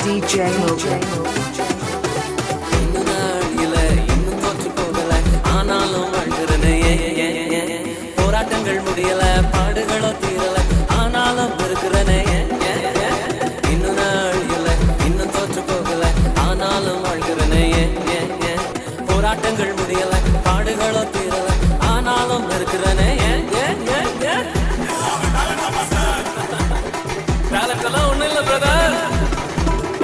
DJ Mogan. இன்னும் நாடியில இன்னும் தோற்று போகல ஆனாலும் வாழ்கிறனே போராட்டங்கள் முடியல பாடுகளோ தீரல ஆனாலும் இருக்கிறனே இன்னும் நாடியில இன்னும் தோற்று போகல ஆனாலும் வாழ்கிறனே போராட்டங்கள் முடியல பாடுகளோ தீரல ஆனாலும் இருக்கிறனே டேலண்ட்லாம் ஒண்ணும் இல்ல பிரதர்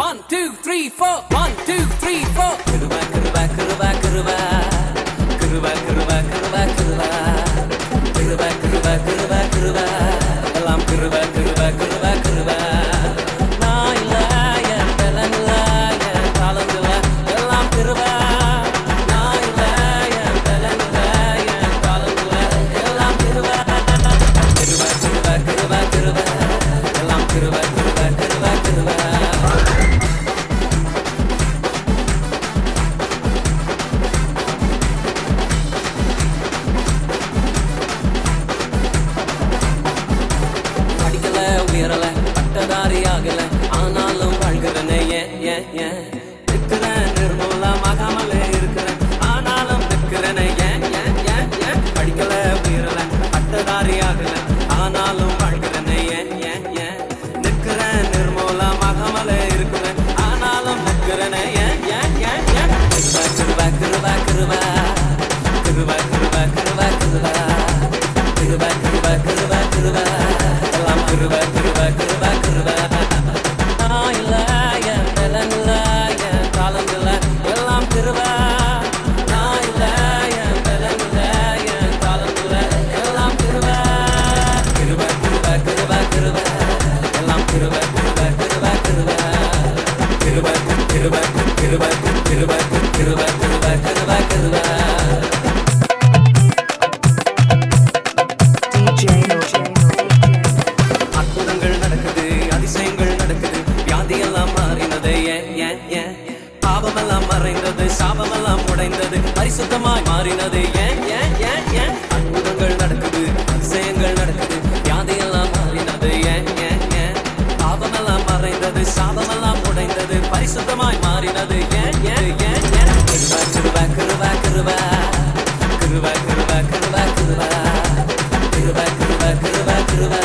1 2 3 4 1 2 3 4 கிருபா கிருபா கிருபா கிருபா கிருபா கிருபா கிருபா கிருபா கிருபா கிருபா கிருபா கிருபா எல்லாம் கிருபா கிருபா கிருபா கிருபா நான் இல்ல என் பலன் இல்ல என் காலம் இல்ல எல்லாம் கிருபா நான் இல்ல என் பலன் இல்ல என் காலம் இல்ல எல்லாம் கிருபா கிருபா கிருபா கிருபா கிருபா எல்லாம் கிருபா கிருபா கிருபா கிருபா உயரல பட்டதாரி ஆகல ஆனாலும் வாழ்கிறனே நிற்கிறேன் நிர்மூலமாகாமலே இருக்கிறேன் ஆனாலும் நிற்கிறேனே படிக்கல உயரல பட்டதாரி ஆகல ஆனாலும் வாழ்கிறனே நிற்கிறேன் நிர்மூலமாகாமலே இருக்கிறேன் ஆனாலும் நிற்கிறேனே கிருபா கிருபா கிருபா கிருபா கிருபா கிருபா கிருபா கிருபா கிருபா கிருபா கிருபா எல்லாம் கிருபா கிருபா கிருபா கிருபா நான் இல்ல என் பலன் இல்ல என் காலம் இல்ல எல்லாம் கிருபா நான் இல்ல என் பலன் இல்ல என் காலம் இல்ல எல்லாம் கிருபா கிருபா கிருபா கிருபா கிருபா எல்லாம் கிருபா கிருபா கிருபா கிருபா கிருபா கிருபா கிருபா கிருபா கிருபா கிருபா கிருபா கிருபா அற்புதங்கள் நடக்குது அதிசயங்கள் நடக்குது வியாதியெல்லாம் மாறினது பாவமெல்லாம் மறைந்தது சாபமெல்லாம் உடைந்தது பரிசுத்தமாய் மாறினது அற்புதங்கள் நடக்குது அதிசயங்கள் நடக்குது வியாதியெல்லாம் மாறினது பாவமெல்லாம் மறைந்தது சாபமெல்லாம் உடைந்தது பரிசுத்தமாய் மாறினது கிருபா கிருபா கிருபா கிருபா கிருபா கிருபா கிருபா கிருபா கிருபா கிருபா கிருபா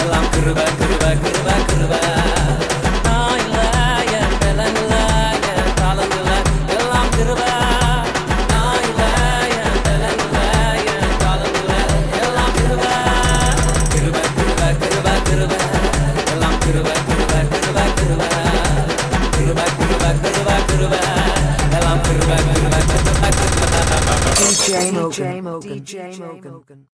எல்லாம் கிருபா கிருபா கிருபா கிருபா நான் இல்ல என் பலன் இல்ல என் காலம் இல்ல எல்லாம் கிருபா நான் இல்ல என் பலன் இல்ல என் காலம் இல்ல எல்லாம் கிருபா கிருபா கிருபா கிருபா கிருபா எல்லாம் கிருபா கிருபா கிருபா கிருபா கிருபா கிருபா கிருபா கிருபா எல்லாம் கிருபா கிருபா கிருபா கிருபா DJ Mogan.